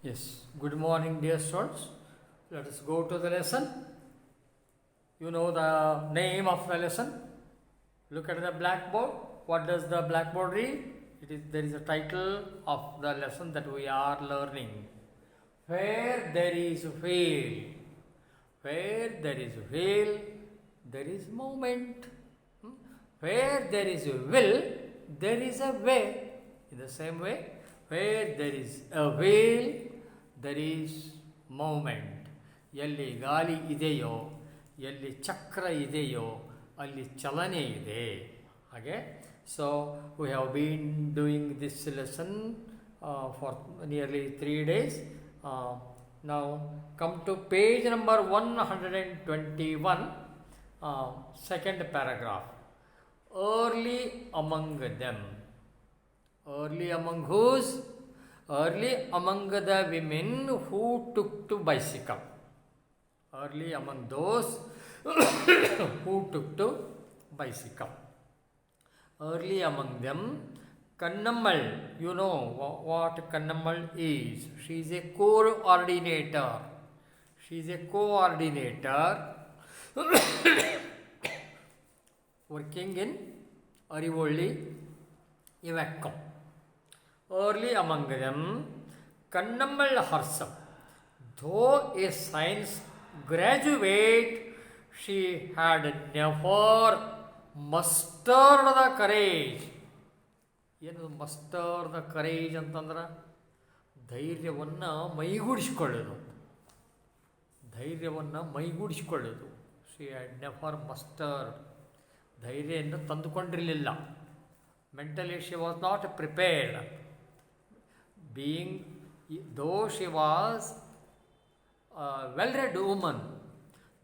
Yes, good morning, dear students. Let us go to the lesson. You know the name of the lesson. Look at the blackboard. What does the blackboard read? There is a title of the lesson that we are learning. Where there is whale, where there is whale, there is movement. Where there is a will, there is a way. In the same way, where there is a whale, there is movement. ಎಲ್ಲಿ ಗಾಳಿ ಇದೆಯೋ, ಎಲ್ಲಿ ಚಕ್ರ ಇದೆಯೋ, ಅಲ್ಲಿ ಚಲನೆ ಇದೆ. ಹಾಗೆ so we have been doing this lesson for nearly 3 days. Now come to page number 121, second paragraph. Early among them. Early among whose? Early among the women who took to bicycle. Early among those who took to bicycle. Early among them, Kannammal. You know what Kannammal is. She is a coordinator. She is a coordinator working in Arivolli Ivacum. Early among them, Kannammal herself, though a science graduate, she had never mustered the courage. ಏನು muster the courage ಅಂತಂದ್ರೆ ಧೈರ್ಯವನ್ನು ಮೈಗೂಡಿಸ್ಕೊಳ್ಳೋದು. ಧೈರ್ಯವನ್ನು ಮೈಗೂಡಿಸ್ಕೊಳ್ಳೋದು. She had never mustered. ಧೈರ್ಯವನ್ನು ತಂದುಕೊಂಡಿರಲಿಲ್ಲ. Mentally she was not prepared. though she was a well-read woman,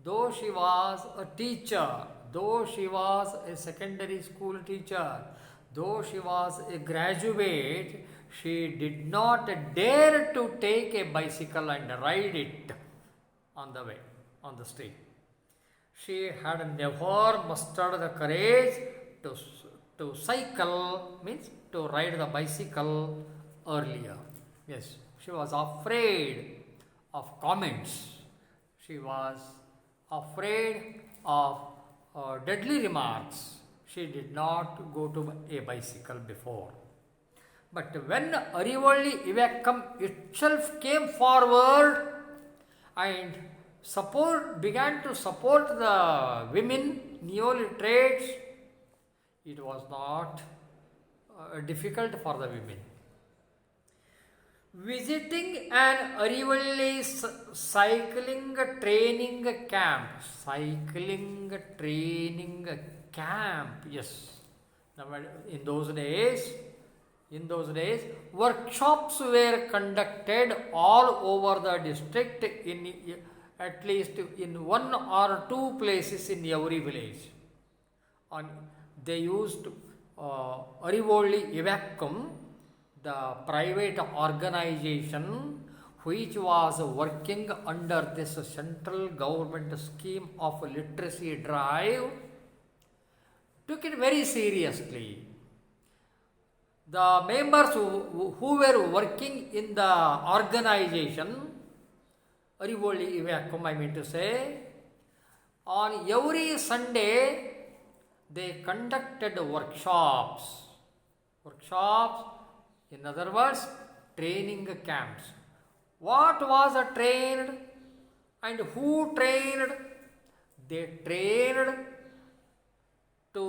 though she was a teacher, though she was a secondary school teacher, though she was a graduate, she did not dare to take a bicycle and ride it on the way, on the street. She had never mustered the courage to cycle, means to ride the bicycle earlier. Yes, she was afraid of comments. She was afraid of deadly remarks. She did not go to a bicycle before. But when Arivolli Ivacum itself came forward and began to support the women neoliterates, it was not difficult for the women. Visiting an Arivolli cycling training camp. Cycling training camp, yes. In those days, workshops were conducted all over the district, in at least in 1 or 2 places in every village. They used Arivolli Ivacum, the private organization which was working under this central government scheme of literacy drive, took it very seriously. The members who were working in the organization, Arivolli Ivacum, I mean to say, on every Sunday they conducted workshops. In other words, training camps. What was trained and who trained? They trained to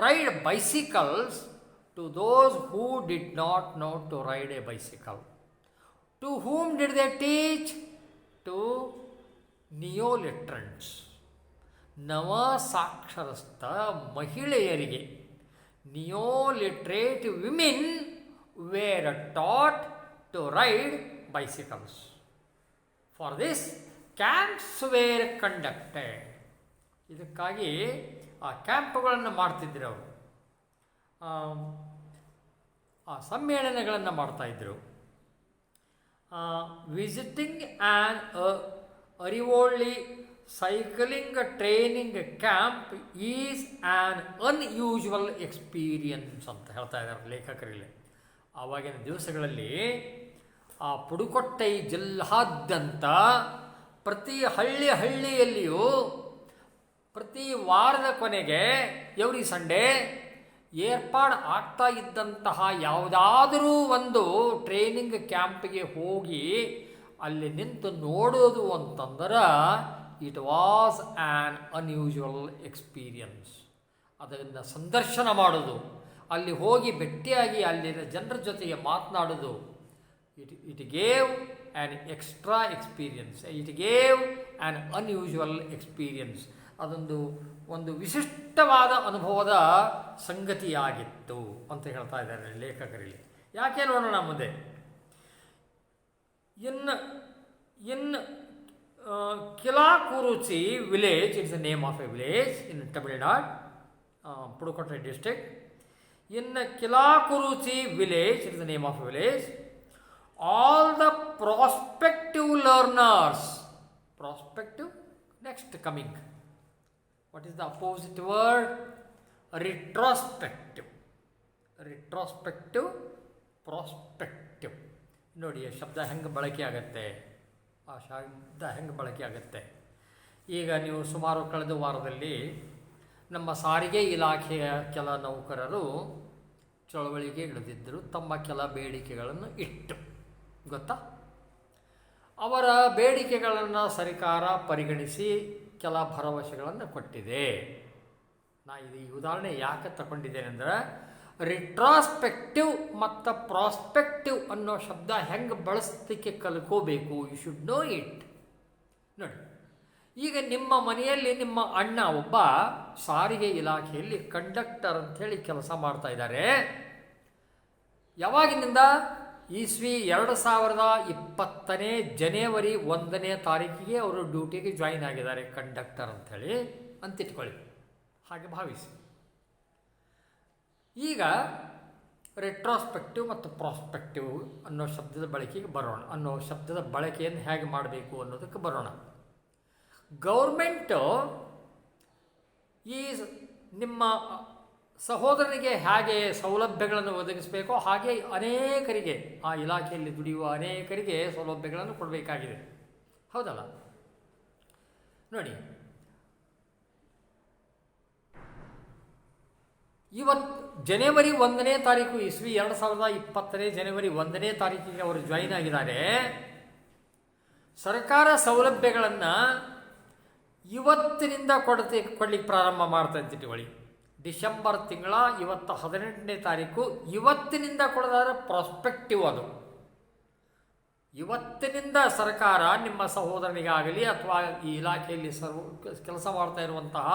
ride bicycles to those who did not know to ride a bicycle. To whom did they teach? To neoliterants. ನವ ಸಾಕ್ಷರಸ್ಥ ಮಹಿಳೆಯರಿಗೆ. Neoliterate women were taught to ride bicycles. For this, camps were conducted. ಇದಕ್ಕಾಗಿ ಆ ಕ್ಯಾಂಪ್ಗಳನ್ನು ಮಾಡ್ತಿದ್ರು ಅವರು. ಆ ಸಮ್ಮೇಳನಗಳನ್ನು ಮಾಡ್ತಾಯಿದ್ರು. Visiting an Arivolli cycling training camp is an unusual experience ಅಂತ ಹೇಳ್ತಾ ಇದ್ದಾರೆ ಲೇಖಕರಲ್ಲಿ. ಆವಾಗಿನ ದಿವಸಗಳಲ್ಲಿ ಆ ಪುದುಕೊಟ್ಟೈ ಜಿಲ್ಲಾದ್ಯಂತ ಪ್ರತಿ ಹಳ್ಳಿಯಲ್ಲಿಯೂ ಪ್ರತಿ ವಾರದ ಕೊನೆಗೆ ಎವ್ರಿ ಸಂಡೇ ಏರ್ಪಾಡು ಆಗ್ತಾ ಇದ್ದಂತಹ ಯಾವುದಾದರೂ ಒಂದು ಟ್ರೈನಿಂಗ್ ಕ್ಯಾಂಪ್ಗೆ ಹೋಗಿ ಅಲ್ಲಿ ನಿಂತು ನೋಡೋದು ಅಂತಂದ್ರೆ it was an unusual experience. ಅದನ್ನು ಸಂದರ್ಶನ ಮಾಡೋದು, ಅಲ್ಲಿ ಹೋಗಿ ಭೇಟಿಯಾಗಿ ಅಲ್ಲಿನ ಜನರ ಜೊತೆಗೆ ಮಾತನಾಡೋದು, it gave an extra experience, it gave an unusual experience. ಒಂದು ವಿಶಿಷ್ಟವಾದ ಅನುಭವದ ಸಂಗತಿಯಾಗಿತ್ತು ಅಂತ ಹೇಳ್ತಾ ಇದ್ದಾರೆ ಲೇಖಕರಲ್ಲಿ. ಯಾಕೆ ನೋಡೋಣ ಮುಂದೆ. In Kilakuruchi village, it's the name of a village in Tamil Nadu, Pudukkottai district. In Kilakuruchi village, it's the name of a village, all the prospective learners, prospective, next coming, what is the opposite word? Retrospective, prospective. ನೋಡಿ ಆ ಶಬ್ದ ಹೆಂಗೆ ಬಳಕೆ ಆಗುತ್ತೆ, ಈಗ ನೀವು ಸುಮಾರು ಕಳೆದ ವಾರದಲ್ಲಿ ನಮ್ಮ ಸಾರಿಗೆ ಇಲಾಖೆಯ ಕೆಲ ನೌಕರರು ಚಳವಳಿಗೆ ಇಳಿದಿದ್ದರು, ತಮ್ಮ ಕೆಲ ಬೇಡಿಕೆಗಳನ್ನು ಇಟ್ಟು. ಗೊತ್ತಾ? ಅವರ ಬೇಡಿಕೆಗಳನ್ನು ಸರ್ಕಾರ ಪರಿಗಣಿಸಿ ಕೆಲ ಭರವಸೆಗಳನ್ನು ಕೊಟ್ಟಿದೆ. ಇದು ಈ ಉದಾಹರಣೆ ಯಾಕೆ ತಗೊಂಡಿದ್ದೇನೆ ಅಂದರೆ, ರಿಟ್ರಾಸ್ಪೆಕ್ಟಿವ್ ಮತ್ತು ಪ್ರಾಸ್ಪೆಕ್ಟಿವ್ ಅನ್ನೋ ಶಬ್ದ ಹೆಂಗೆ ಬಳಸಲಿಕ್ಕೆ ಕಲ್ಕೋಬೇಕು. You should know it. ನೋಡಿ, ಈಗ ನಿಮ್ಮ ಮನೆಯಲ್ಲಿ ನಿಮ್ಮ ಅಣ್ಣ ಒಬ್ಬ ಸಾರಿಗೆ ಇಲಾಖೆಯಲ್ಲಿ ಕಂಡಕ್ಟರ್ ಅಂಥೇಳಿ ಕೆಲಸ ಮಾಡ್ತಾ ಇದ್ದಾರೆ. ಯಾವಾಗಿನಿಂದ? ಇಸ್ವಿ 2020 ಜನವರಿ 1 ಅವರು ಡ್ಯೂಟಿಗೆ ಜಾಯಿನ್ ಆಗಿದ್ದಾರೆ ಕಂಡಕ್ಟರ್ ಅಂಥೇಳಿ ಅಂತಿಟ್ಕೊಳ್ಳಿ, ಹಾಗೆ ಭಾವಿಸಿ. ಈಗ ರೆಟ್ರಾಸ್ಪೆಕ್ಟಿವ್ ಮತ್ತು ಪ್ರಾಸ್ಪೆಕ್ಟಿವ್ ಅನ್ನೋ ಶಬ್ದದ ಬಳಕೆಗೆ ಬರೋಣ. ಶಬ್ದದ ಬಳಕೆಯನ್ನು ಹೇಗೆ ಮಾಡಬೇಕು ಅನ್ನೋದಕ್ಕೆ ಬರೋಣ. ಗೌರ್ಮೆಂಟು ಈ ನಿಮ್ಮ ಸಹೋದರನಿಗೆ ಹೇಗೆ ಸೌಲಭ್ಯಗಳನ್ನು ಒದಗಿಸಬೇಕೋ ಹಾಗೆ ಅನೇಕರಿಗೆ, ಆ ಇಲಾಖೆಯಲ್ಲಿ ದುಡಿಯುವ ಅನೇಕರಿಗೆ ಸೌಲಭ್ಯಗಳನ್ನು ಕೊಡಬೇಕಾಗಿದೆ. ಹೌದಲ್ಲ? ನೋಡಿ, ಇವತ್ತು ಜನವರಿ 1 ಇಸ್ವಿ 2020 ಜನವರಿ 1 ಅವರು ಜಾಯಿನ್ ಆಗಿದ್ದಾರೆ. ಸರ್ಕಾರ ಸೌಲಭ್ಯಗಳನ್ನು ಇವತ್ತಿನಿಂದ ಕೊಡ್ಲಿಕ್ಕೆ ಪ್ರಾರಂಭ ಮಾಡ್ತಾ ಇಟ್ಕೊಳ್ಳಿ. ಡಿಸೆಂಬರ್ ತಿಂಗಳ 18 ಇವತ್ತಿನಿಂದ ಕೊಡೋದಾದ್ರೆ ಪ್ರಾಸ್ಪೆಕ್ಟಿವ್. ಅದು ಇವತ್ತಿನಿಂದ ಸರ್ಕಾರ ನಿಮ್ಮ ಸಹೋದರನಿಗಾಗಲಿ ಅಥವಾ ಈ ಇಲಾಖೆಯಲ್ಲಿ ಕೆಲಸ ಮಾಡ್ತಾ ಇರುವಂತಹ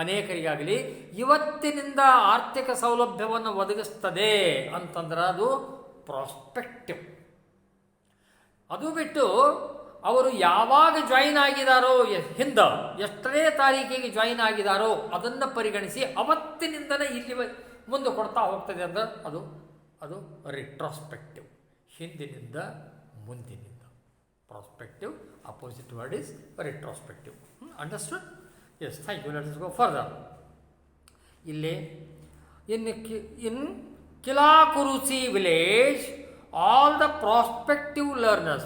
ಅನೇಕರಿಗಾಗಲಿ ಇವತ್ತಿನಿಂದ ಆರ್ಥಿಕ ಸೌಲಭ್ಯವನ್ನು ಒದಗಿಸ್ತದೆ ಅಂತಂದ್ರೆ ಅದು ಪ್ರಾಸ್ಪೆಕ್ಟಿವ್. ಅದು ಬಿಟ್ಟು ಅವರು ಯಾವಾಗ ಜಾಯಿನ್ ಆಗಿದಾರೋ, ಹಿಂದೆ ಎಷ್ಟನೇ ತಾರೀಕಿಗೆ ಜಾಯಿನ್ ಆಗಿದಾರೋ ಅದನ್ನು ಪರಿಗಣಿಸಿ ಅವತ್ತಿನಿಂದಲೇ ಇಲ್ಲಿ ಮುಂದೆ ಕೊಡ್ತಾ ಹೋಗ್ತದೆ ಅಂದ್ರೆ ಅದು ರಿಟ್ರಾಸ್ಪೆಕ್ಟಿವ್, ಹಿಂದಿನಿಂದ ಮುಂದಿನಿಂದ. Prospective opposite word is retrospective. Understood? Yes, thank you. Let us go further. ಇಲ್ಲಿ in Kilakuruchi village, all the prospective learners,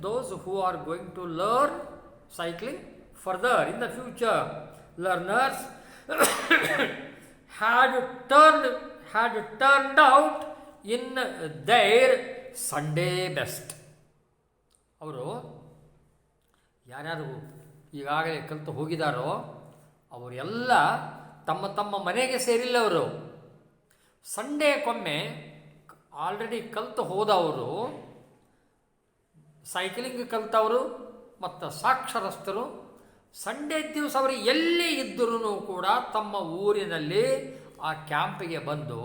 those who are going to learn cycling further in the future, learners had turned out in their Sunday best. ಅವರು ಯಾರ್ಯಾರು ಈಗಾಗಲೇ ಕಲಿತು ಹೋಗಿದಾರೋ ಅವರೆಲ್ಲ ತಮ್ಮ ಮನೆಗೆ ಸೇರಿಲ್ಲ. ಅವರು ಸಂಡೇಕೊಮ್ಮೆ ಆಲ್ರೆಡಿ ಕಲಿತು ಹೋದವರು, ಸೈಕ್ಲಿಂಗ್ ಕಲಿತವರು ಮತ್ತು ಸಾಕ್ಷರಸ್ಥರು ಸಂಡೇ ದಿವಸ ಅವರು ಎಲ್ಲಿ ಇದ್ದರೂ ಕೂಡ ತಮ್ಮ ಊರಿನಲ್ಲಿ ಆ ಕ್ಯಾಂಪಿಗೆ ಬಂದು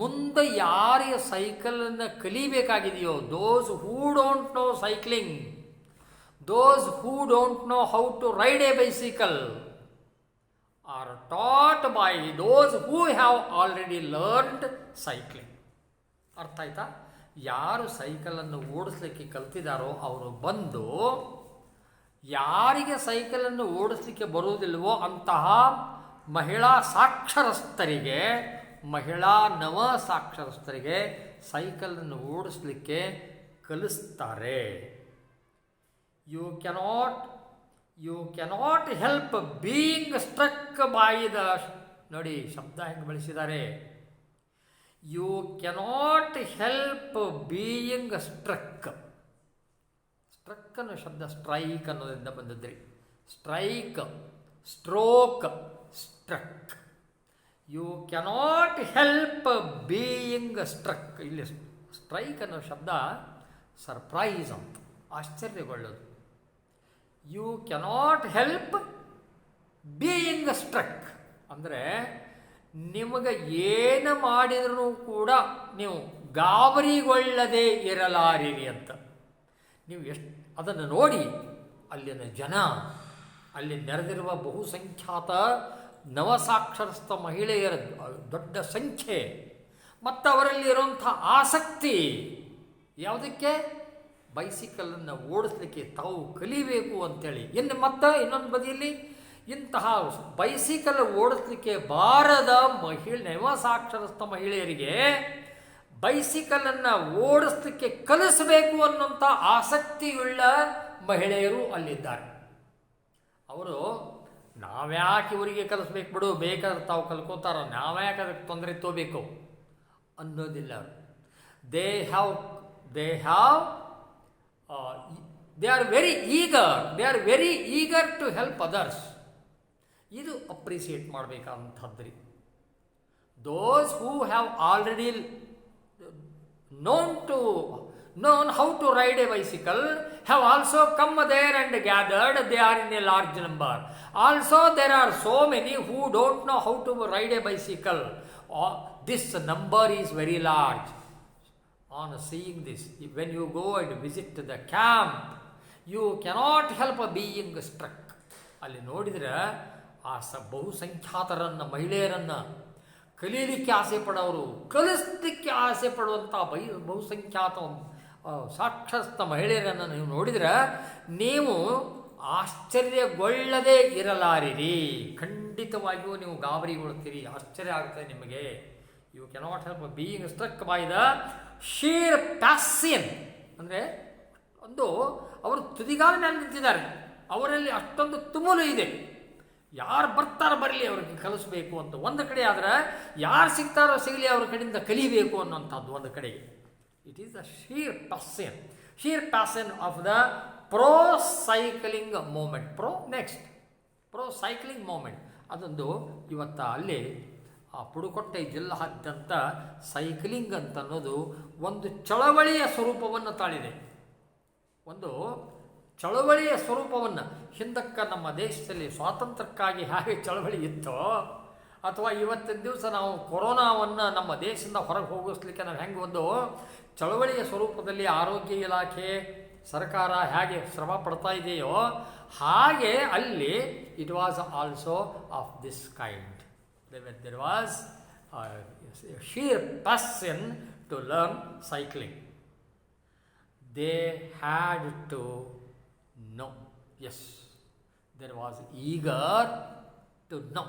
ಮುಂದೆ ಯಾರಿಗೆ ಸೈಕಲನ್ನು ಕಲಿಬೇಕಾಗಿದೆಯೋ, those who don't know cycling, those who don't know how to ride a bicycle are taught by those who have already learned cycling. ಅರ್ಥ ಆಯ್ತಾ? ಯಾರು ಸೈಕಲನ್ನು ಓಡಿಸ್ಲಿಕ್ಕೆ ಕಲ್ತಿದ್ದಾರೋ ಅವರು ಬಂದು ಯಾರಿಗೆ ಸೈಕಲನ್ನು ಓಡಿಸ್ಲಿಕ್ಕೆ ಬರುವುದಿಲ್ವೋ ಅಂತಹ ಮಹಿಳಾ ಸಾಕ್ಷರಸ್ಥರಿಗೆ, ಮಹಿಳಾ ನವ ಸಾಕ್ಷರಸ್ಥರಿಗೆ ಸೈಕಲನ್ನು ಓಡಿಸ್ಲಿಕ್ಕೆ ಕಲಿಸ್ತಾರೆ. You cannot help being struck by the, ನೋಡಿ ಶಬ್ದ ಹೆಂಗೆ ಬಳಸಿದ್ದಾರೆ, you cannot help being struck. Struck ಅನ್ನೋ ಶಬ್ದ ಸ್ಟ್ರೈಕ್ ಅನ್ನೋದ್ರಿಂದ ಬಂದದ್ರಿ. Strike, stroke, struck. You cannot help being struck. ಇಲ್ಲಿ ಸ್ಟ್ರೈಕ್ ಅನ್ನೋ ಶಬ್ದ ಸರ್ಪ್ರೈಸ್ ಅಂತ, ಆಶ್ಚರ್ಯಗೊಳ್ಳೋದು. You cannot help being struck ಅಂದರೆ ನಿಮಗೆ ಏನು ಮಾಡಿದರೂ ಕೂಡ ನೀವು ಗಾಬರಿಗೊಳ್ಳದೆ ಇರಲಾರಿರಿ ಅಂತ. ನೀವು ಅದನ್ನು ನೋಡಿ ಅಲ್ಲಿನ ಜನ, ಅಲ್ಲಿ ನೆರೆದಿರುವ ಬಹುಸಂಖ್ಯಾತ ನವಸಾಕ್ಷರಸ್ಥ ಮಹಿಳೆಯರ ದೊಡ್ಡ ಸಂಖ್ಯೆ ಮತ್ತು ಅವರಲ್ಲಿ ಇರುವಂಥ ಆಸಕ್ತಿ ಯಾವುದಕ್ಕೆ, ಬೈಸಿಕಲನ್ನು ಓಡಿಸ್ಲಿಕ್ಕೆ ತಾವು ಕಲಿಬೇಕು ಅಂಥೇಳಿ. ಇನ್ನೊಂದು ಬದಿಯಲ್ಲಿ ಇಂತಹ ಬೈಸಿಕಲ್ ಓಡಿಸ್ಲಿಕ್ಕೆ ಬಾರದ ನವಸಾಕ್ಷರಸ್ಥ ಮಹಿಳೆಯರಿಗೆ ಬೈಸಿಕಲನ್ನು ಓಡಿಸ್ಲಿಕ್ಕೆ ಕಲಿಸಬೇಕು ಅನ್ನೋಂಥ ಆಸಕ್ತಿಯುಳ್ಳ ಮಹಿಳೆಯರು ಅಲ್ಲಿದ್ದಾರೆ. ಅವರು ನಾವ್ಯಾಕೆ ಇವರಿಗೆ ಕಲಿಸ್ಬೇಕು, ಬಿಡು ಬೇಕಾದ್ರೆ ತಾವು ಕಲ್ಕೋತಾರ, ನಾವ್ಯಾಕೆ ಅದಕ್ಕೆ ತೊಂದರೆ ತಗೋಬೇಕು ಅನ್ನೋದಿಲ್ಲ. They are very eager to help others. ಇದು ಅಪ್ರಿಸಿಯೇಟ್ ಮಾಡಬೇಕಾದಂಥದ್ದು ರೀ. Those who have already known how to ride a bicycle have also come there and gathered. They are in a large number. Also there are so many who don't know how to ride a bicycle. This number is very large. On seeing this, when you go and visit the camp, you cannot help being struck. ಅಲ್ಲಿ ನೋಡಿದರೆ ಆ ಬಹುಸಂಖ್ಯಾತರನ್ನು, ಮಹಿಳೆಯರನ್ನು, ಕಲೀಲಿಕ್ಕೆ ಆಸೆ ಪಡೋರು, ಕಲಿಸ್ಲಿಕ್ಕೆ ಆಸೆ ಪಡುವಂಥ ಬಹುಸಂಖ್ಯಾತ ಸಾಕ್ಷರಸ್ಥ ಮಹಿಳೆಯರನ್ನು ನೀವು ನೋಡಿದರೆ ನೀವು ಆಶ್ಚರ್ಯಗೊಳ್ಳದೇ ಇರಲಾರಿರಿ. ಖಂಡಿತವಾಗಿಯೂ ನೀವು ಗಾಬರಿಗೊಳ್ತೀರಿ, ಆಶ್ಚರ್ಯ ಆಗ್ತದೆ ನಿಮಗೆ. You cannot help being struck by the sheer passion. ಅಂದರೆ ಅವರು ತುದಿಗಾಲ ಮೇಲೆ ನಿಂತಿದ್ದಾರೆ, ಅವರಲ್ಲಿ ಅಷ್ಟೊಂದು ತುಮುಲು ಇದೆ. ಯಾರು ಬರ್ತಾರೋ ಬರಲಿ ಅವ್ರಿಗೆ ಕಲಿಸ್ಬೇಕು ಅಂತ ಒಂದು ಕಡೆ, ಆದರೆ ಯಾರು ಸಿಗ್ತಾರೋ ಸಿಗಲಿ ಅವ್ರ ಕಡೆಯಿಂದ ಕಲಿಬೇಕು ಅನ್ನೋಂಥದ್ದು ಒಂದು ಕಡೆಗೆ. It is the sheer passion of the pro cycling movement. Pro cycling movement ಅದೊಂದು ಇವತ್ತು ಅಲ್ಲಿ ಆ ಪುಡುಕೊಟ್ಟೆ ಜಿಲ್ಲಾದ್ಯಂತ ಸೈಕ್ಲಿಂಗ್ ಅಂತ ಅನ್ನೋದು ಒಂದು ಚಳವಳಿಯ ಸ್ವರೂಪವನ್ನು ತಾಳಿದೆ. ಒಂದು ಚಳವಳಿಯ ಸ್ವರೂಪವನ್ನು ಹಿಂದಕ್ಕೆ ನಮ್ಮ ದೇಶದಲ್ಲಿ ಸ್ವಾತಂತ್ರ್ಯಕ್ಕಾಗಿ ಹೇಗೆ ಚಳವಳಿ ಇತ್ತೋ, ಅಥವಾ ಇವತ್ತಿನ ದಿವಸ ನಾವು ಕೊರೋನಾವನ್ನು ನಮ್ಮ ದೇಶದಿಂದ ಹೊರಗೆ ಹೋಗಿಸ್ಲಿಕ್ಕೆ ನಾವು ಹೆಂಗೆ ಒಂದು ಚಳವಳಿಯ ಸ್ವರೂಪದಲ್ಲಿ ಆರೋಗ್ಯ ಇಲಾಖೆ ಸರ್ಕಾರ ಹೇಗೆ ಶ್ರಮ ಪಡ್ತಾ ಇದೆಯೋ, ಹಾಗೆ ಅಲ್ಲಿ it was also of this kind. there was a sheer passion to learn cycling. They had to know. Yes, there was eager to know.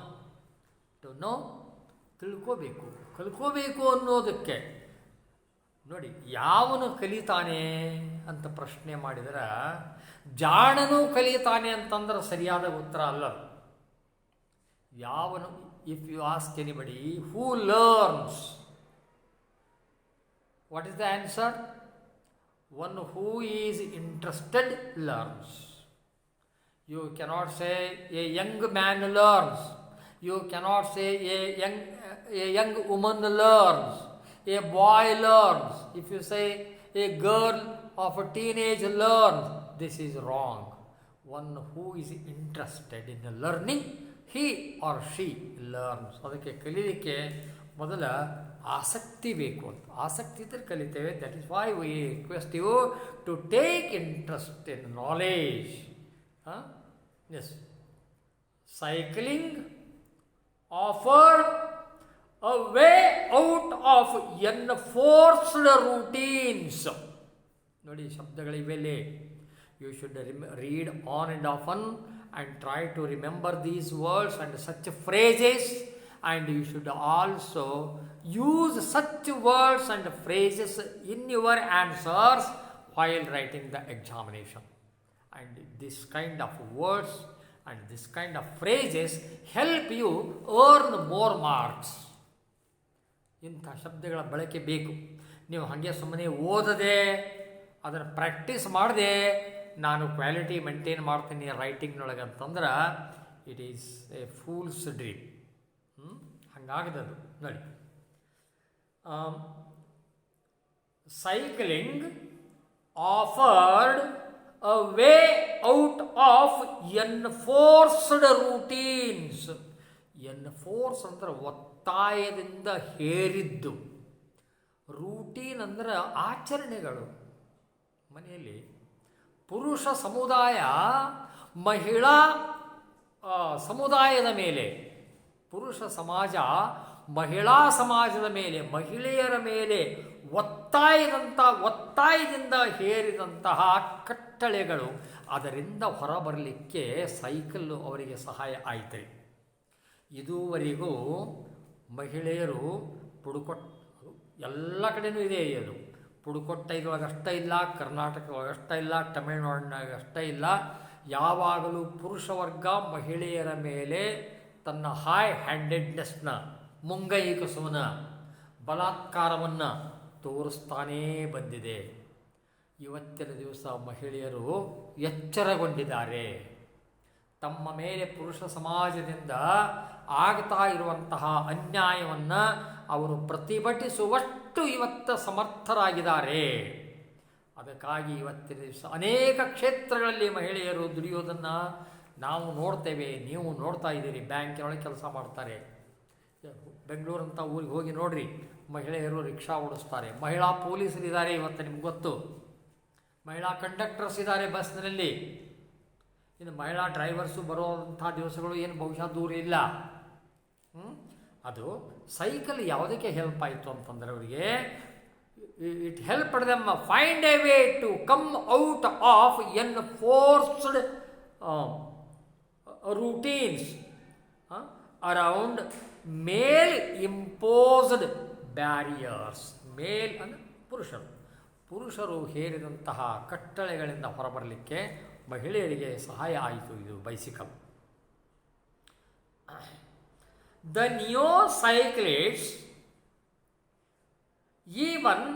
ಕಲ್ಕೋಬೇಕು ಅನ್ನೋದಕ್ಕೆ ನೋಡಿ, ಯಾವನು ಕಲಿತಾನೆ ಅಂತ ಪ್ರಶ್ನೆ ಮಾಡಿದರೆ ಜಾಣನು ಕಲಿತಾನೆ ಅಂತಂದ್ರೆ ಸರಿಯಾದ ಉತ್ತರ ಅಲ್ಲ. ಯಾವನು, if you ask anybody who learns, what is the answer? One who is interested learns. You cannot say a young man learns. You cannot say a young woman learns. A boy learns. If you say a girl of a teenage learns, this is wrong. One who is interested in learning, he or she learns. ಅದಕ್ಕೆ ಕಲೀಲಿಕ್ಕೆ ಮೊದಲ ಆಸಕ್ತಿ ಬೇಕು ಅಂತ. ಆಸಕ್ತಿ ಇದ್ದರೆ ಕಲಿತೇವೆ. That is why we request you to take interest in knowledge. Yes, cycling offer a way out of enforced routines. ನೋಡಿ ಶಬ್ದಗಳಿವೆಲ್ಲಿ. You should read on and often and try to remember these words and such phrases, and you should also use such words and phrases in your answers while writing the examination. And this kind of words and this kind of phrases help you earn more marks. ಇಂಥ ಶಬ್ದಗಳ ಬಳಕೆ ಬೇಕು. ನೀವು ಹಾಗೆ ಸುಮ್ಮನೆ ಓದದೆ ಅದನ್ನು practice ಮಾಡದೆ ನಾನು ಕ್ವಾಲಿಟಿ ಮೇಂಟೈನ್ ಮಾಡ್ತೀನಿ ರೈಟಿಂಗ್ನೊಳಗೆ ಅಂತಂದ್ರೆ it is a fool's dream. ಹಂಗಾಗದದು ನೋಡಿ. Cycling afforded a way out of enforced routines. Enforce ಅಂದ್ರೆ ಒತ್ತಾಯದಿಂದ ಹೇರಿದ್ದು, ರೂಟೀನ್ ಅಂದ್ರೆ ಆಚರಣೆಗಳು. ಮನೆಯಲ್ಲಿ ಪುರುಷ ಸಮುದಾಯ ಮಹಿಳಾ ಸಮುದಾಯದ ಮೇಲೆ, ಪುರುಷ ಸಮಾಜ ಮಹಿಳಾ ಸಮಾಜದ ಮೇಲೆ, ಮಹಿಳೆಯರ ಮೇಲೆ ಒತ್ತಾಯದಿಂದ ಹೇರಿದಂತಹ ಕಟ್ಟಳೆಗಳು, ಅದರಿಂದ ಹೊರಬರಲಿಕ್ಕೆ ಸೈಕಲ್ಲು ಅವರಿಗೆ ಸಹಾಯ ಆಯಿತು. ಇದುವರೆಗೂ ಮಹಿಳೆಯರು ಎಲ್ಲ ಕಡೆಯೂ ಇದೆ. ಅದು ಪುಡುಕೊಟ್ಟ ಇದ್ರೊಳಗೆ ಅಷ್ಟೇ ಇಲ್ಲ, ಕರ್ನಾಟಕದೊಳಗೆ ಅಷ್ಟೇ ಇಲ್ಲ, ತಮಿಳುನಾಡಿನಾಗ ಅಷ್ಟೇ ಇಲ್ಲ. ಯಾವಾಗಲೂ ಪುರುಷ ವರ್ಗ ಮಹಿಳೆಯರ ಮೇಲೆ ತನ್ನ ಹೈ ಹ್ಯಾಂಡೆಡ್ನೆಸ್ನ, ಮುಂಗೈ ಕಸುವನ, ಬಲಾತ್ಕಾರವನ್ನು ತೋರಿಸ್ತಾನೇ ಬಂದಿದೆ. ಇವತ್ತಿನ ದಿವಸ ಮಹಿಳೆಯರು ಎಚ್ಚರಗೊಂಡಿದ್ದಾರೆ. ತಮ್ಮ ಮೇಲೆ ಪುರುಷ ಸಮಾಜದಿಂದ ಆಗ್ತಾ ಇರುವಂತಹ ಅನ್ಯಾಯವನ್ನು ಅವರು ಪ್ರತಿಭಟಿಸುವಷ್ಟು ಇವತ್ತು ಸಮರ್ಥರಾಗಿದ್ದಾರೆ. ಅದಕ್ಕಾಗಿ ಇವತ್ತಿನ ದಿವಸ ಅನೇಕ ಕ್ಷೇತ್ರಗಳಲ್ಲಿ ಮಹಿಳೆಯರು ದುಡಿಯೋದನ್ನು ನಾವು ನೋಡ್ತೇವೆ, ನೀವು ನೋಡ್ತಾ ಇದ್ದೀರಿ. ಬ್ಯಾಂಕಿನೊಳಗೆ ಕೆಲಸ ಮಾಡ್ತಾರೆ. ಬೆಂಗಳೂರಂಥ ಊರಿಗೆ ಹೋಗಿ ನೋಡ್ರಿ, ಮಹಿಳೆಯರು ರಿಕ್ಷಾ ಓಡಿಸ್ತಾರೆ. ಮಹಿಳಾ ಪೊಲೀಸರಿದ್ದಾರೆ, ಇವತ್ತು ನಿಮ್ಗೆ ಗೊತ್ತು. ಮಹಿಳಾ ಕಂಡಕ್ಟರ್ಸ್ ಇದ್ದಾರೆ ಬಸ್ನಲ್ಲಿ. ಇನ್ನು ಮಹಿಳಾ ಡ್ರೈವರ್ಸು ಬರೋವಂಥ ದಿವಸಗಳು ಏನು ಬಹುಶಃ ದೂರ ಇಲ್ಲ. ಅದು ಸೈಕಲ್ ಯಾವುದಕ್ಕೆ ಹೆಲ್ಪ್ ಆಯಿತು ಅಂತಂದರೆ ಅವರಿಗೆ it helped them find a way to come out of enforced routines around male imposed barriers. Male ಅಂದರೆ ಪುರುಷರು ಹೇರಿದಂತಹ ಕಟ್ಟಳೆಗಳಿಂದ ಹೊರಬರಲಿಕ್ಕೆ ಮಹಿಳೆಯರಿಗೆ ಸಹಾಯ ಆಯಿತು ಇದು bicycle. The new cyclists even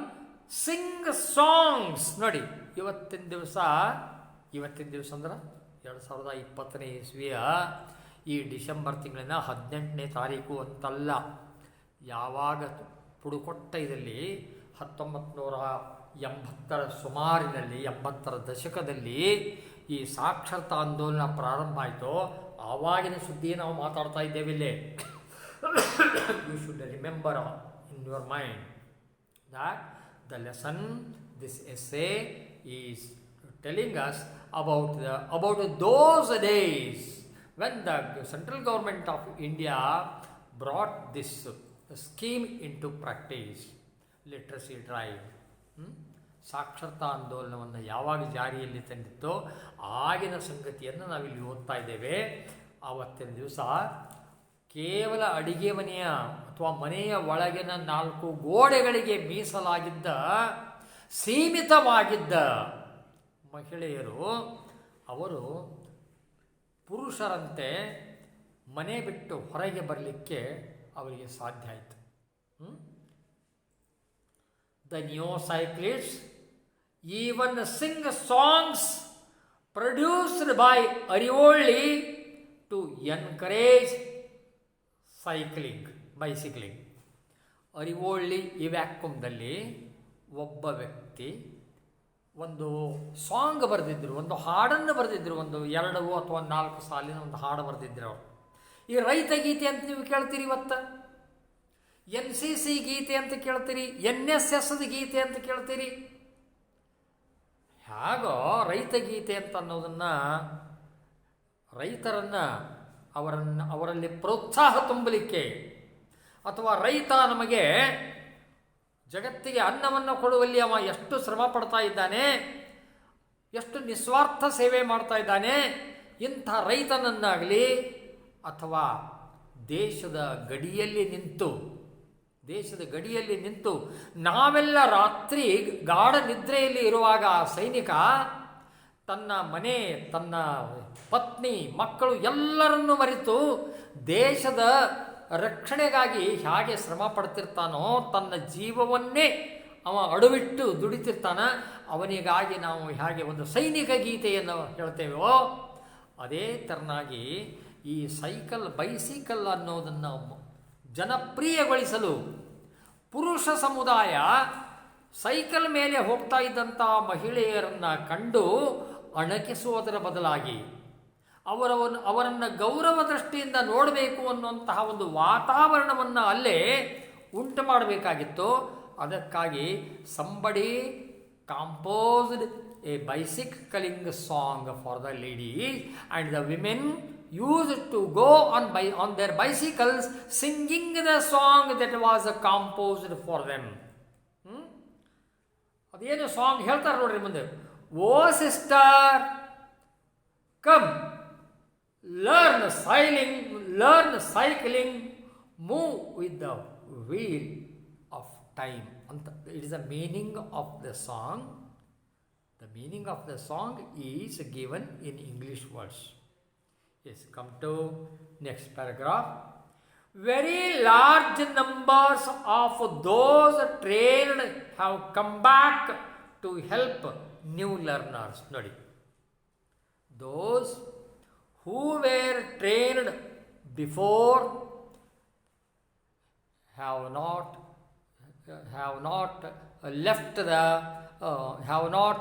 sing songs. ನೋಡಿ, ಇವತ್ತಿನ ದಿವಸ ಅಂದ್ರೆ 2020ನೇ ಇಸ್ವಿಯ ಈ ಡಿಸೆಂಬರ್ ತಿಂಗಳಿನ 18ನೇ ತಾರೀಕು ಅಂತಲ್ಲ, ಯಾವಾಗ ಪುಡುಕೊಟ್ಟ ಇದರಲ್ಲಿ 1980ರ ಸುಮಾರಿನಲ್ಲಿ, 80ರ ದಶಕದಲ್ಲಿ ಈ ಸಾಕ್ಷರತಾ ಆಂದೋಲನ ಪ್ರಾರಂಭ ಆಯಿತು. ಆವಾಗಿನ ಸುದ್ದಿ ನಾವು ಮಾತಾಡ್ತಾ ಇದ್ದೇವೆ ಇಲ್ಲಿ. You should remember in your mind that the lesson this essay is telling us about those days when the central government of India brought this scheme into practice, literacy drive. ಸಾಕ್ಷರತಾ ಆಂದೋಲನವನ್ನು ಯಾವಾಗ ಜಾರಿಯಲ್ಲಿ ತಂದಿತ್ತೋ ಆಗಿನ ಸಂಗತಿಯನ್ನು ನಾವಿಲ್ಲಿ ಓದ್ತಾ ಇದ್ದೇವೆ. ಆವತ್ತಿನ ದಿವಸ ಕೇವಲ ಅಡಿಗೆ ಮನೆಯ ಅಥವಾ ಮನೆಯ ಒಳಗಿನ 4 ಗೋಡೆಗಳಿಗೆ ಮೀಸಲಾಗಿದ್ದ, ಸೀಮಿತವಾಗಿದ್ದ ಮಹಿಳೆಯರು ಅವರು ಪುರುಷರಂತೆ ಮನೆ ಬಿಟ್ಟು ಹೊರಗೆ ಬರಲಿಕ್ಕೆ ಅವರಿಗೆ ಸಾಧ್ಯ ಆಯಿತು. The new cyclists even sing songs produced by Arivoli to encourage bicycling. Arivoli ಈ ವ್ಯಾಕ್ಯೂಮ್ದಲ್ಲಿ ಒಬ್ಬ ವ್ಯಕ್ತಿ ಒಂದು ಸಾಂಗ್ ಬರೆದಿದ್ದರು, ಒಂದು ಹಾಡನ್ನು ಬರೆದಿದ್ದರು, ಒಂದು 2 ಅಥವಾ 4 ಸಾಲಿನ ಒಂದು ಹಾಡು ಬರೆದಿದ್ದರು ಅವರು. ಈ ರೈತ ಗೀತೆ ಅಂತ ನೀವು ಕೇಳ್ತೀರಿ, ಇವತ್ತು NCC ಗೀತೆ ಅಂತ ಕೇಳ್ತೀರಿ, NSS ಗೀತೆ ಅಂತ ಕೇಳ್ತೀರಿ. ಹೇಗೋ ರೈತ ಗೀತೆ ಅಂತ ಅನ್ನೋದನ್ನು, ರೈತರನ್ನು ಅವರಲ್ಲಿ ಪ್ರೋತ್ಸಾಹ ತುಂಬಲಿಕ್ಕೆ, ಅಥವಾ ರೈತ ನಮಗೆ ಜಗತ್ತಿಗೆ ಅನ್ನವನ್ನು ಕೊಡುವಲ್ಲಿ ಅವ ಎಷ್ಟು ಶ್ರಮ ಪಡ್ತಾ ಇದ್ದಾನೆ, ಎಷ್ಟು ನಿಸ್ವಾರ್ಥ ಸೇವೆ ಮಾಡ್ತಾ ಇದ್ದಾನೆ, ಇಂಥ ರೈತನನ್ನಾಗಲಿ ಅಥವಾ ದೇಶದ ಗಡಿಯಲ್ಲಿ ನಿಂತು ದೇಶದ ಗಡಿಯಲ್ಲಿ ನಿಂತು ನಾವೆಲ್ಲ ರಾತ್ರಿ ಗಾಢ ನಿದ್ರೆಯಲ್ಲಿ ಇರುವಾಗ ಆ ಸೈನಿಕ ತನ್ನ ಮನೆ, ತನ್ನ ಪತ್ನಿ, ಮಕ್ಕಳು ಎಲ್ಲರನ್ನೂ ಮರೆತು ದೇಶದ ರಕ್ಷಣೆಗಾಗಿ ಹೇಗೆ ಶ್ರಮ ಪಡ್ತಿರ್ತಾನೋ, ತನ್ನ ಜೀವವನ್ನೇ ಅವ ಅಡುಬಿಟ್ಟು ದುಡಿತಿರ್ತಾನ, ಅವನಿಗಾಗಿ ನಾವು ಹೇಗೆ ಒಂದು ಸೈನಿಕ ಗೀತೆಯನ್ನು ಹೇಳ್ತೇವೋ ಅದೇ ಥರನಾಗಿ ಈ ಬೈಸಿಕಲ್ ಅನ್ನೋದನ್ನು ಜನಪ್ರಿಯಗೊಳಿಸಲು ಪುರುಷ ಸಮುದಾಯ ಸೈಕಲ್ ಮೇಲೆ ಹೋಗ್ತಾ ಇದ್ದಂಥ ಮಹಿಳೆಯರನ್ನು ಕಂಡು ಅಣಕಿಸುವುದರ ಬದಲಾಗಿ ಅವರನ್ನು ಗೌರವ ದೃಷ್ಟಿಯಿಂದ ನೋಡಬೇಕು ಅನ್ನುವಂತಹ ಒಂದು ವಾತಾವರಣವನ್ನು ಅಲ್ಲೇ ಉಂಟು ಮಾಡಬೇಕಾಗಿತ್ತು. ಅದಕ್ಕಾಗಿ somebody composed a bicycling song for the ladies, and the women used to go on their bicycles singing the song that was composed for them. ಅದೇನು ಸಾಂಗ್ ಹೇಳ್ತಾರೆ ನೋಡ್ರಿ ಮುಂದೆ. O sister come learn cycling move with the wheel of time ಅಂತ. It is the meaning of the song. The meaning of the song is given in English words. Yes, come to next paragraph. Very large numbers of those trained have come back to help new learners. Nodi. Those who were trained before have not left the have not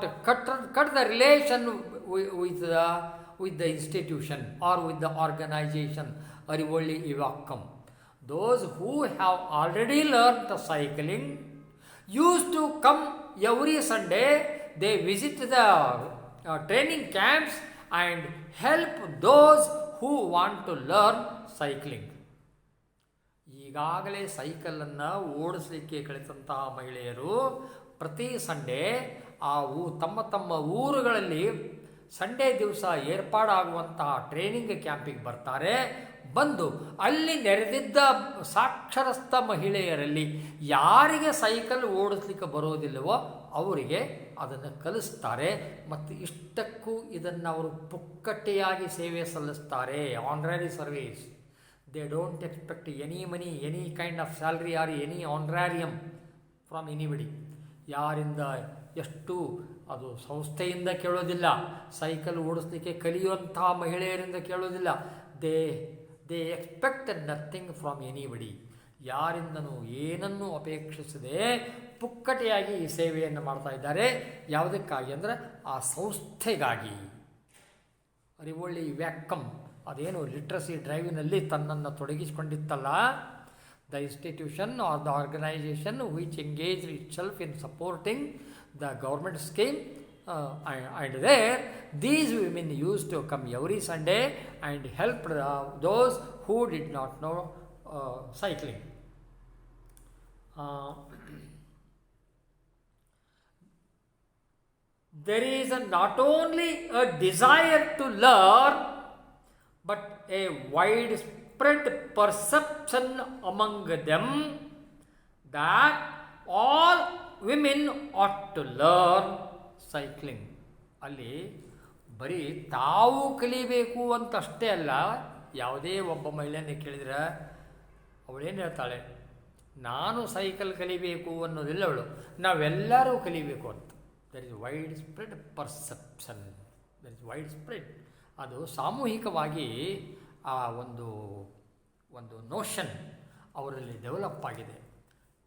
cut the relation with the institution or with the organization. Arivolli Ivakam. Those who have already learned cycling used to come every Sunday. They visit the training camps and help those who want to learn cycling. ಈಗಾಗಲೇ ಸೈಕಲನ್ನು ಓಡಿಸಲಿಕ್ಕೆ ಕಲಿತಂತಹ ಮಹಿಳೆಯರು ಪ್ರತಿ Sunday ತಮ್ಮ ಊರುಗಳಲ್ಲಿ Sunday ದಿವಸ ಏರ್ಪಾಡಾಗುವಂತಹ training ಕ್ಯಾಂಪಿಗೆ ಬರ್ತಾರೆ. ಬಂದು ಅಲ್ಲಿ ನೆರೆದಿದ್ದ ಸಾಕ್ಷರಸ್ಥ ಮಹಿಳೆಯರಲ್ಲಿ ಯಾರಿಗೆ ಸೈಕಲ್ ಓಡಿಸ್ಲಿಕ್ಕೆ ಬರೋದಿಲ್ಲವೋ ಅವರಿಗೆ ಅದನ್ನು ಕಲಿಸ್ತಾರೆ. ಮತ್ತು ಇಷ್ಟಕ್ಕೂ ಇದನ್ನು ಅವರು ಪುಕ್ಕಟ್ಟೆಯಾಗಿ ಸೇವೆ ಸಲ್ಲಿಸ್ತಾರೆ. Honorary service. They don't expect any money, any kind of salary or any honorarium from anybody. ಯಾರಿಂದ ಎಷ್ಟು ಅದು ಸಂಸ್ಥೆಯಿಂದ ಕೇಳೋದಿಲ್ಲ, ಸೈಕಲ್ ಓಡಿಸ್ಲಿಕ್ಕೆ ಕಲಿಯುವಂತಹ ಮಹಿಳೆಯರಿಂದ ಕೇಳೋದಿಲ್ಲ. They expect nothing from anybody. ಯಾರಿಂದನೂ ಏನನ್ನೂ ಅಪೇಕ್ಷಿಸದೆ ಪುಕ್ಕಟೆಯಾಗಿ ಈ ಸೇವೆಯನ್ನು ಮಾಡ್ತಾ ಇದ್ದಾರೆ. ಯಾವುದಕ್ಕಾಗಿ ಅಂದರೆ ಆ ಸಂಸ್ಥೆಗಾಗಿ. ಅರಿವೊಳ್ಳಿ ವ್ಯಾಕಮ್ ಅದೇನು ಲಿಟ್ರಸಿ ಡ್ರೈವಿನಲ್ಲಿ ತನ್ನನ್ನು ತೊಡಗಿಸಿಕೊಂಡಿತ್ತಲ್ಲ, the institution or the organisation which engage itself in supporting the government scheme and there these women used to come every Sunday and help those who did not know cycling. There is not only a desire to learn but a widespread perception among them that all women ought to learn cycling. ಅಲ್ಲಿ ಬರೀ ತಾವು ಕಲಿಬೇಕು ಅಂತಷ್ಟೇ ಅಲ್ಲ, ಯಾವುದೇ ಒಬ್ಬ ಮಹಿಳೆಯನ್ನು ಕೇಳಿದರೆ ಅವಳೇನು ಹೇಳ್ತಾಳೆ, ನಾನು ಸೈಕಲ್ ಕಲಿಬೇಕು ಅನ್ನೋದಿಲ್ಲ ಅವಳು, ನಾವೆಲ್ಲರೂ ಕಲಿಬೇಕು ಅಂತ. There is widespread perception. There is widespread. ಅದು ಸಾಮೂಹಿಕವಾಗಿ ಆ ಒಂದು ನೋಷನ್ ಅವರಲ್ಲಿ ಡೆವಲಪ್ ಆಗಿದೆ.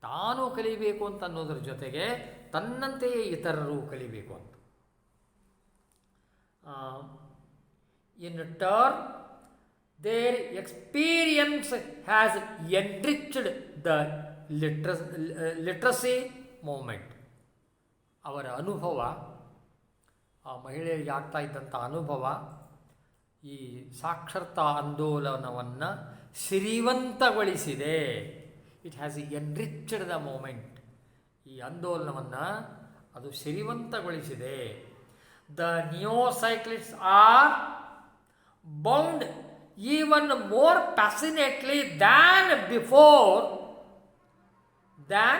ತಾನು ಕಲಿಬೇಕು ಅಂತ ಅನ್ನೋದ್ರ ಜೊತೆಗೆ ತನ್ನಂತೆಯೇ ಇತರರು ಕಲಿಬೇಕು ಅಂತ. In turn their experience has enriched the literacy movement. ಅವರ ಅನುಭವ, ಆ ಮಹಿಳೆಯರಿಗೆ ಆಗ್ತಾ ಇದ್ದಂಥ ಅನುಭವ ಈ ಸಾಕ್ಷರತಾ ಆಂದೋಲನವನ್ನು ಸಿರಿವಂತಗೊಳಿಸಿದೆ. It has enriched the movement. ಈ ಆಂದೋಲನವನ್ನು ಅದು ಸಿರಿವಂತಗೊಳಿಸಿದೆ. The new cyclists are bound even more passionately than before than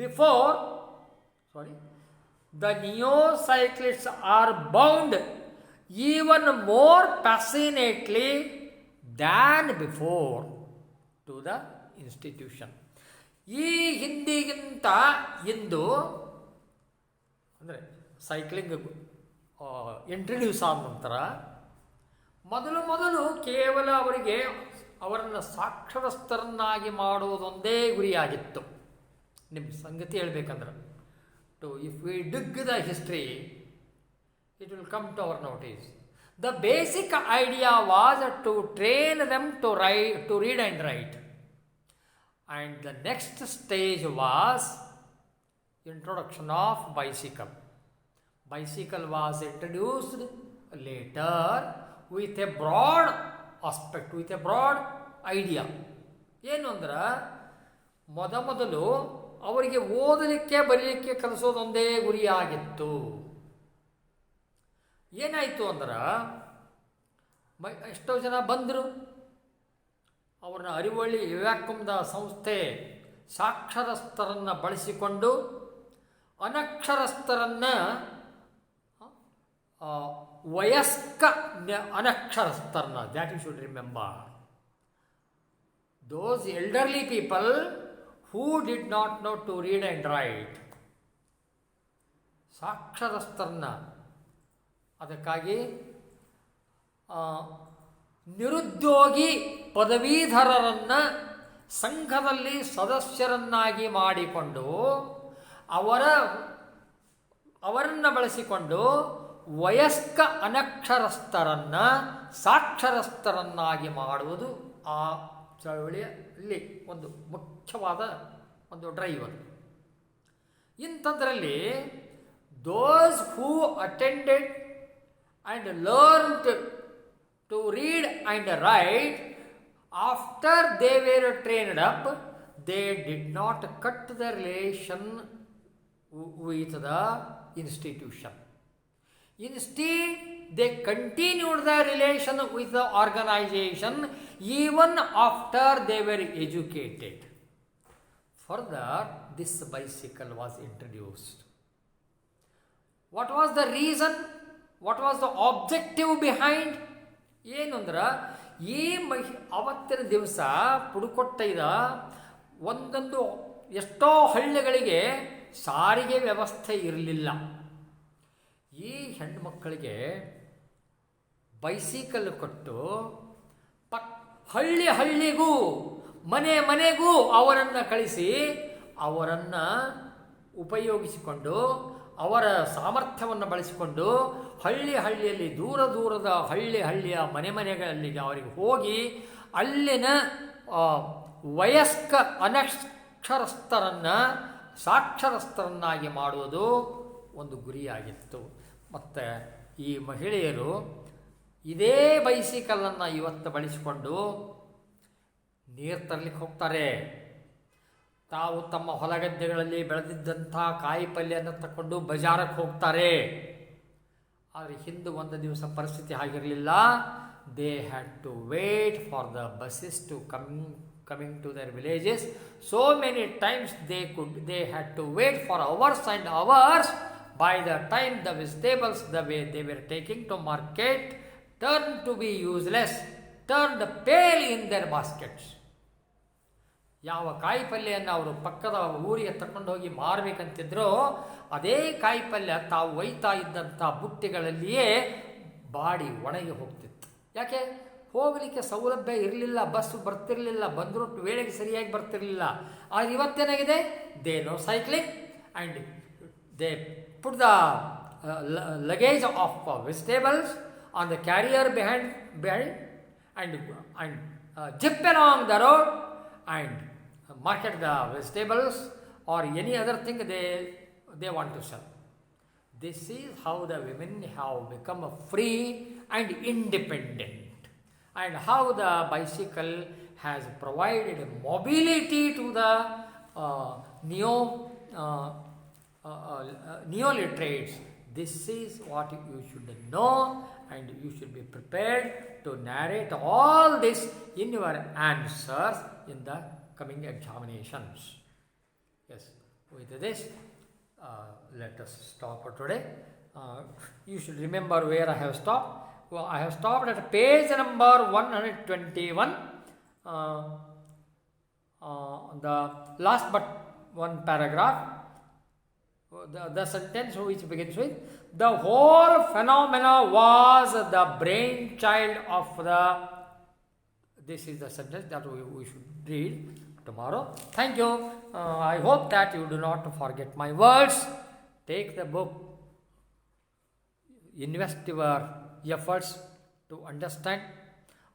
before. The neo-cyclists are bound even more passionately than before to the institution. ಈ ಹಿಂದಿಗಿಂತ ಇಂದು ಅಂದರೆ ಸೈಕ್ಲಿಂಗ್ ಇಂಟ್ರಡ್ಯೂಸ್ ಆದ ನಂತರ ಮೊದಲು ಕೇವಲ ಅವರನ್ನು ಸಾಕ್ಷರಸ್ಥರನ್ನಾಗಿ ಮಾಡುವುದೊಂದೇ ಗುರಿಯಾಗಿತ್ತು. ನಿಮ್ಮ ಸಂಗತಿ ಹೇಳಬೇಕಂದ್ರೆ if we dig the history, it will come to our notice. The basic idea was to train them to read and write. And the next stage was introduction of bicycle. Bicycle was introduced later with a broad aspect, with a broad idea. ಏನು ಅಂದ್ರೆ ಮೊದಲು ಅವರಿಗೆ ಓದಲಿಕ್ಕೆ ಬರೀಲಿಕ್ಕೆ ಕಲಿಸೋದೊಂದೇ ಗುರಿಯಾಗಿತ್ತು. ಏನಾಯಿತು ಅಂದ್ರೆ ಎಷ್ಟೋ ಜನ ಬಂದರು, ಅವ್ರನ್ನ ಅರಿವಳ್ಳಿ ವಿವೇಕಂದ ಸಂಸ್ಥೆ ಸಾಕ್ಷರಸ್ಥರನ್ನು ಬಳಸಿಕೊಂಡು ಅನಕ್ಷರಸ್ಥರನ್ನು ವಯಸ್ಕ ಅನಕ್ಷರಸ್ಥರನ್ನ, that you should remember, those elderly people who did not know to read and write, ಸಾಕ್ಷರಸ್ಥರನ್ನ, ಅದಕ್ಕಾಗಿ ನಿರುದ್ಯೋಗಿ ಪದವೀಧರರನ್ನು ಸಂಘದಲ್ಲಿ ಸದಸ್ಯರನ್ನಾಗಿ ಮಾಡಿಕೊಂಡು ಅವರನ್ನು ಬಳಸಿಕೊಂಡು ವಯಸ್ಕ ಅನಕ್ಷರಸ್ಥರನ್ನು ಸಾಕ್ಷರಸ್ಥರನ್ನಾಗಿ ಮಾಡುವುದು ಆ ಚಳವಳಿಯಲ್ಲಿ ಒಂದು ಮುಖ್ಯವಾದ ಒಂದು ಡ್ರೈವರ್. ಇಂಥದ್ರಲ್ಲಿ those who attended and learned to read and write, after they were trained up, they did not cut the relation with the institution. Instead, they continued the relation with the organization even after they were educated. Further, this bicycle was introduced. What was the reason? What was the objective behind? ಏನು ಅಂದ್ರೆ ಅವತ್ತಿನ ದಿವಸ ಪುಡುಕೊಟ್ಟೈದ ಒಂದೊಂದು ಎಷ್ಟೋ ಹಳ್ಳಿಗಳಿಗೆ ಸಾರಿಗೆ ವ್ಯವಸ್ಥೆ ಇರಲಿಲ್ಲ. ಈ ಹೆಣ್ಣುಮಕ್ಕಳಿಗೆ ಬೈಸಿಕಲ್ ಕೊಟ್ಟು ಹಳ್ಳಿಗೂ ಮನೆಗೂ ಅವರನ್ನು ಕಳಿಸಿ ಅವರನ್ನು ಉಪಯೋಗಿಸಿಕೊಂಡು ಅವರ ಸಾಮರ್ಥ್ಯವನ್ನು ಬಳಸಿಕೊಂಡು ಹಳ್ಳಿಯಲ್ಲಿ ದೂರದ ಹಳ್ಳಿಯ ಮನೆಗಳಲ್ಲಿ ಅವರಿಗೆ ಹೋಗಿ ಅಲ್ಲಿನ ವಯಸ್ಕ ಅನಕ್ಷರಸ್ಥರನ್ನು ಸಾಕ್ಷರಸ್ಥರನ್ನಾಗಿ ಮಾಡುವುದು ಒಂದು ಗುರಿಯಾಗಿತ್ತು. ಮತ್ತು ಈ ಮಹಿಳೆಯರು ಇದೇ ಬೈಸಿಕಲನ್ನು ಇವತ್ತು ಬಳಸಿಕೊಂಡು ನೀರು ತರಲಿಕ್ಕೆ ಹೋಗ್ತಾರೆ. ತಾವು ತಮ್ಮ ಹೊಲಗದ್ದೆಗಳಲ್ಲಿ ಬೆಳೆದಿದ್ದಂಥ ಕಾಯಿ ಪಲ್ಯವನ್ನು ತಗೊಂಡು ಬಜಾರಕ್ಕೆ ಹೋಗ್ತಾರೆ. ಆದರೆ ಹಿಂದೆ ಒಂದು ದಿವಸ ಪರಿಸ್ಥಿತಿ ಆಗಿರಲಿಲ್ಲ. They had to wait for the buses to coming to their villages. So many times they had to wait for hours and hours. By the time the vegetables they were taking to market turned to be useless, turned pale in their baskets. ಯಾವ ಕಾಯಿ ಪಲ್ಯವನ್ನು ಅವರು ಪಕ್ಕದ ಊರಿಗೆ ತಗೊಂಡು ಹೋಗಿ ಮಾರಬೇಕಂತಿದ್ರೋ ಅದೇ ಕಾಯಿ ಪಲ್ಯ ತಾವು ಒಯ್ತಾ ಇದ್ದಂಥ ಬುಟ್ಟಿಗಳಲ್ಲಿಯೇ ಬಾಡಿ ಒಣಗಿ ಹೋಗ್ತಿತ್ತು. ಯಾಕೆ? ಹೋಗಲಿಕ್ಕೆ ಸೌಲಭ್ಯ ಇರಲಿಲ್ಲ, ಬಸ್ ಬರ್ತಿರಲಿಲ್ಲ, ಬಂದರೂ ವೇಳೆಗೆ ಸರಿಯಾಗಿ ಬರ್ತಿರಲಿಲ್ಲ. ಆದರೆ ಇವತ್ತೇನಾಗಿದೆ? They know cycling and they put the luggage of vegetables on the carrier behind and zip along the road and market the vegetables or any other thing they want to sell. This is how the women have become free and independent, and how the bicycle has provided mobility to the neo-literates. This is what you should know, and you should be prepared to narrate all this in your answers in the coming examinations. Yes, with this, let us stop for today. You should remember where I have stopped. Well, I have stopped at page number 121. The last but one paragraph, the sentence which begins with, the whole phenomena was the brainchild of the. This is the sentence that we should read tomorrow. Thank you. I hope that you do not forget my words. Take the book. Invest your efforts to understand.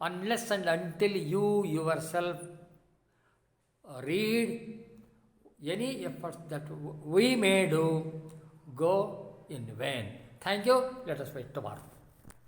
Unless and until you yourself read, any efforts that we may do go in vain. Thank you. Let us wait tomorrow.